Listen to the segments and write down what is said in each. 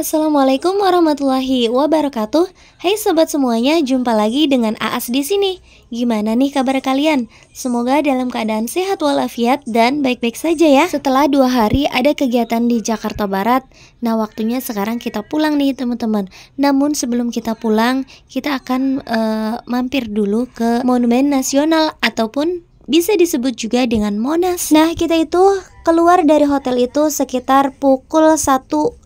Assalamualaikum warahmatullahi wabarakatuh. Hai sobat semuanya, jumpa lagi dengan Aas di sini. Gimana nih kabar kalian? Semoga dalam keadaan sehat walafiat dan baik-baik saja ya. Setelah 2 hari ada kegiatan di Jakarta Barat. Nah, waktunya sekarang kita pulang nih teman-teman. Namun sebelum kita pulang, kita akan mampir dulu ke Monumen Nasional ataupun bisa disebut juga dengan Monas. Nah, kita itu keluar dari hotel itu sekitar pukul 1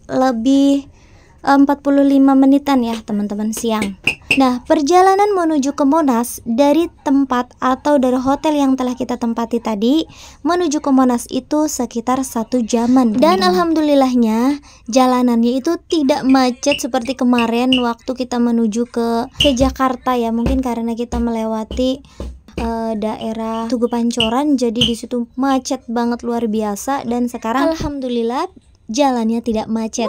lebih 45 menitan ya teman-teman, siang. Nah, perjalanan menuju ke Monas dari tempat atau dari hotel yang telah kita tempati tadi menuju ke Monas itu sekitar 1 jaman. Dan alhamdulillahnya jalanannya itu tidak macet seperti kemarin waktu kita menuju ke Jakarta ya. Mungkin karena kita melewati daerah Tugu Pancoran, jadi di situ macet banget luar biasa. Dan sekarang alhamdulillah jalannya tidak macet.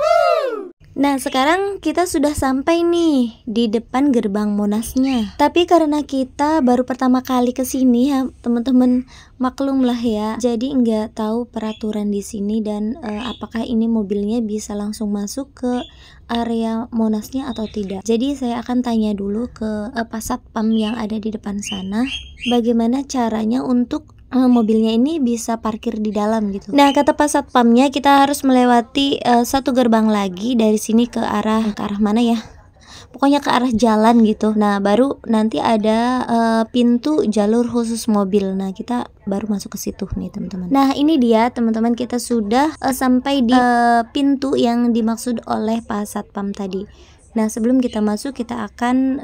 Nah, sekarang kita sudah sampai nih di depan gerbang Monasnya. Tapi karena kita baru pertama kali ke sini ya, teman-teman maklum lah ya. Jadi nggak tahu peraturan di sini dan apakah ini mobilnya bisa langsung masuk ke area Monasnya atau tidak. Jadi saya akan tanya dulu ke Pasatpam yang ada di depan sana, bagaimana caranya untuk mobilnya ini bisa parkir di dalam gitu. Nah, kata Pasatpamnya kita harus melewati 1 gerbang lagi dari sini ke arah mana ya? Pokoknya ke arah jalan gitu. Nah, baru nanti ada pintu jalur khusus mobil. Nah, kita baru masuk ke situ nih teman-teman. Nah, ini dia teman-teman, kita sudah sampai di pintu yang dimaksud oleh Pasatpam tadi. Nah, sebelum kita masuk, kita akan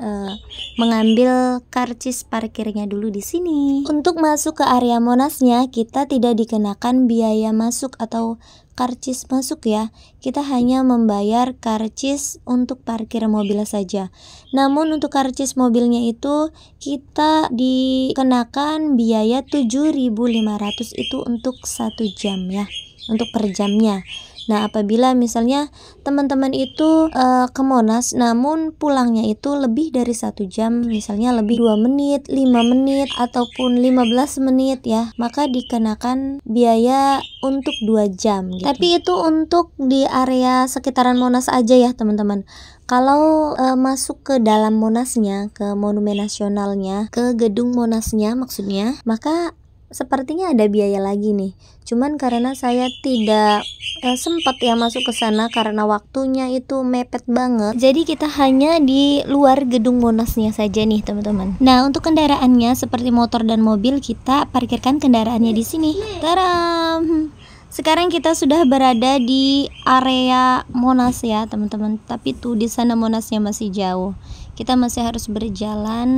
mengambil karcis parkirnya dulu di sini. Untuk masuk ke area Monasnya, kita tidak dikenakan biaya masuk atau karcis masuk ya. Kita hanya membayar karcis untuk parkir mobil saja. Namun untuk karcis mobilnya itu kita dikenakan biaya 7.500 itu untuk 1 jam ya, untuk per jamnya. Nah, apabila misalnya teman-teman itu ke Monas namun pulangnya itu lebih dari 1 jam, misalnya lebih 2 menit, 5 menit ataupun 15 menit ya, maka dikenakan biaya untuk 2 jam gitu. Tapi itu untuk di area sekitaran Monas aja ya teman-teman. Kalau masuk ke dalam Monasnya, ke Monumen Nasionalnya, ke gedung Monasnya maksudnya, maka sepertinya ada biaya lagi nih. Cuman karena saya tidak sempat ya masuk ke sana karena waktunya itu mepet banget. Jadi kita hanya di luar gedung Monasnya saja nih teman-teman. Nah, untuk kendaraannya seperti motor dan mobil kita parkirkan kendaraannya di sini. Taram. Sekarang kita sudah berada di area Monas ya teman-teman. Tapi tuh di sana Monasnya masih jauh. Kita masih harus berjalan,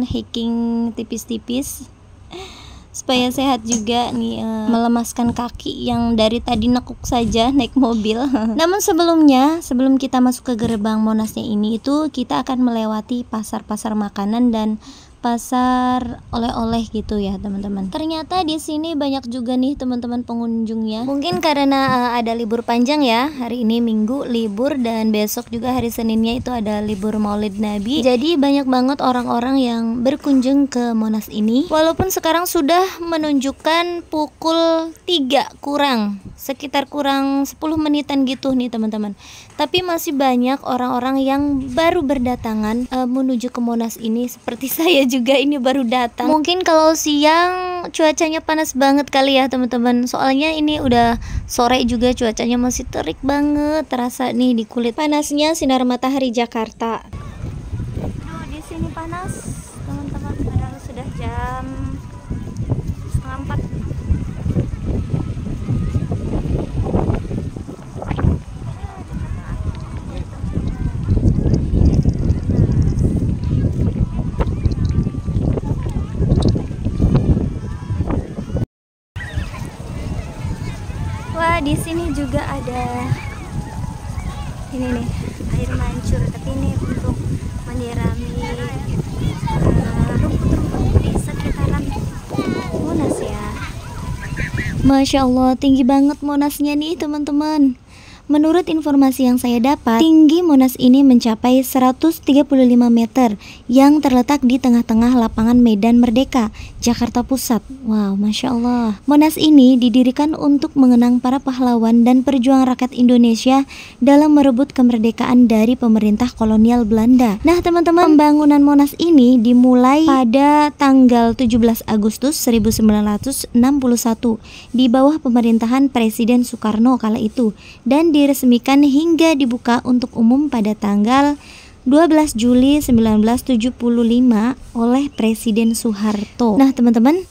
hiking tipis-tipis supaya sehat juga nih, melemaskan kaki yang dari tadi nekuk saja naik mobil. Namun sebelum kita masuk ke gerbang Monasnya ini, itu kita akan melewati pasar-pasar makanan dan pasar oleh-oleh gitu ya teman-teman. Ternyata di sini banyak juga nih teman-teman pengunjungnya. Mungkin karena ada libur panjang ya, hari ini Minggu libur dan besok juga hari Seninnya itu ada libur Maulid Nabi. Jadi banyak banget orang-orang yang berkunjung ke Monas ini. Walaupun sekarang sudah menunjukkan pukul 3 kurang, sekitar kurang 10 menitan gitu nih teman-teman. Tapi masih banyak orang-orang yang baru berdatangan menuju ke Monas ini, seperti saya juga ini baru datang. Mungkin kalau siang cuacanya panas banget kali ya teman-teman. Soalnya ini udah sore juga, cuacanya masih terik banget, terasa nih di kulit panasnya sinar matahari Jakarta. Di sini panas teman-teman, padahal sudah jam 3:30. Wah, di sini juga ada ini nih, air mancur, tapi ini untuk menyirami rumput-rumput di sekitaran Monas ya. Masya Allah, tinggi banget Monasnya nih teman-teman. Menurut informasi yang saya dapat, tinggi Monas ini mencapai 135 meter yang terletak di tengah-tengah lapangan Medan Merdeka, Jakarta Pusat. Wow, Masya Allah. Monas ini didirikan untuk mengenang para pahlawan dan pejuang rakyat Indonesia dalam merebut kemerdekaan dari pemerintah kolonial Belanda. Nah teman-teman, pembangunan Monas ini dimulai pada tanggal 17 Agustus 1961 di bawah pemerintahan Presiden Soekarno kala itu, dan diresmikan hingga dibuka untuk umum pada tanggal 12 Juli 1975 oleh Presiden Soeharto. Nah teman-teman,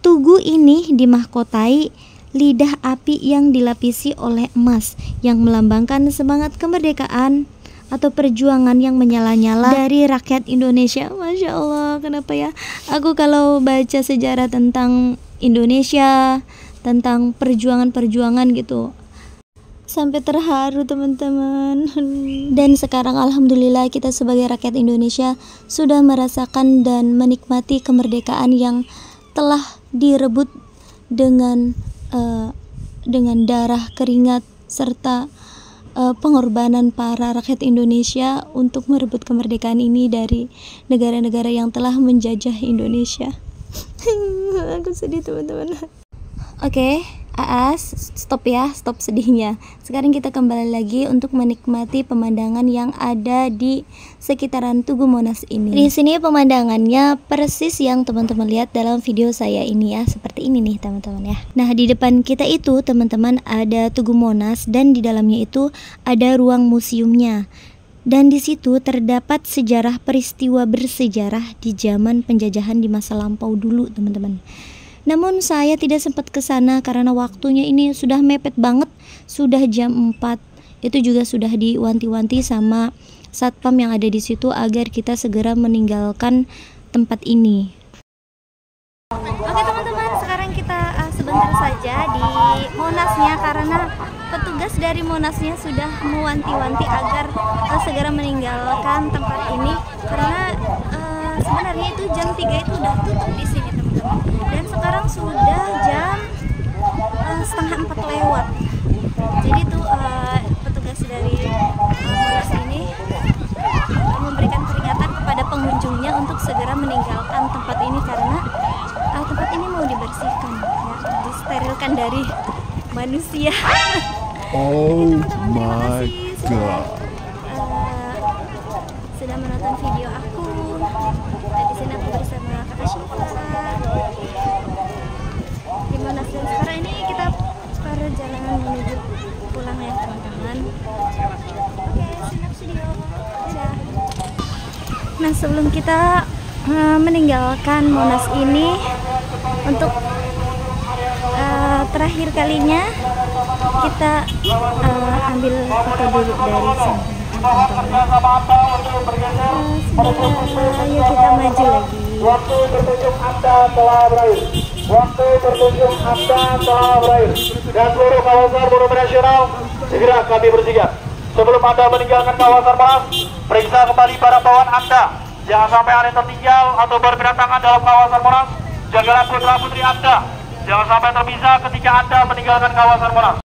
tugu ini dimahkotai lidah api yang dilapisi oleh emas yang melambangkan semangat kemerdekaan atau perjuangan yang menyala-nyala dari rakyat Indonesia. Masya Allah, kenapa ya? Aku kalau baca sejarah tentang Indonesia, tentang perjuangan-perjuangan gitu, sampai terharu teman-teman. Dan sekarang alhamdulillah kita sebagai rakyat Indonesia sudah merasakan dan menikmati kemerdekaan yang telah direbut dengan darah, keringat, serta pengorbanan para rakyat Indonesia untuk merebut kemerdekaan ini dari negara-negara yang telah menjajah Indonesia. Aku sedih teman-teman. Oke, Aas, stop ya, stop sedihnya. Sekarang kita kembali lagi untuk menikmati pemandangan yang ada di sekitaran Tugu Monas ini. Di sini pemandangannya persis yang teman-teman lihat dalam video saya ini ya, seperti ini nih teman-teman ya. Nah, di depan kita itu teman-teman ada Tugu Monas dan di dalamnya itu ada ruang museumnya. Dan di situ terdapat sejarah peristiwa bersejarah di zaman penjajahan di masa lampau dulu teman-teman. Namun saya tidak sempat ke sana karena waktunya ini sudah mepet banget, sudah jam 4. Itu juga sudah diwanti-wanti sama satpam yang ada di situ agar kita segera meninggalkan tempat ini. Oke teman-teman, sekarang kita sebentar saja di Monasnya karena petugas dari Monasnya sudah mewanti-wanti agar segera meninggalkan tempat ini karena sebenarnya itu jam 3 itu udah tutup di sini teman-teman. Dan sekarang sudah jam setengah 4 lewat. Jadi tuh petugas dari Monas ini memberikan peringatan kepada pengunjungnya untuk segera meninggalkan tempat ini karena tempat ini mau dibersihkan ya, disterilkan dari manusia. Oh my god. Sudah menonton video aku. Di sini aku bersama Kakak Syifa di Monas, dan sekarang ini kita perjalanan menuju pulang ya teman-teman. Oke, siap studio. Dadah. Nah, sebelum kita meninggalkan Monas ini untuk terakhir kalinya, kita ambil foto dulu dari sini. Ayo kita maju lagi. Waktu berkunjung Anda telah berakhir. Waktu berkunjung Anda telah berakhir. Dan seluruh kawasan Monumen Nasional segera kami bersiap. Sebelum Anda meninggalkan kawasan Monas, periksa kembali barang bawaan Anda. Jangan sampai ada yang tertinggal atau berpindah tangan dalam kawasan Monas. Jagalah putra-putri Anda. Jangan sampai terpisah ketika Anda meninggalkan kawasan Monas.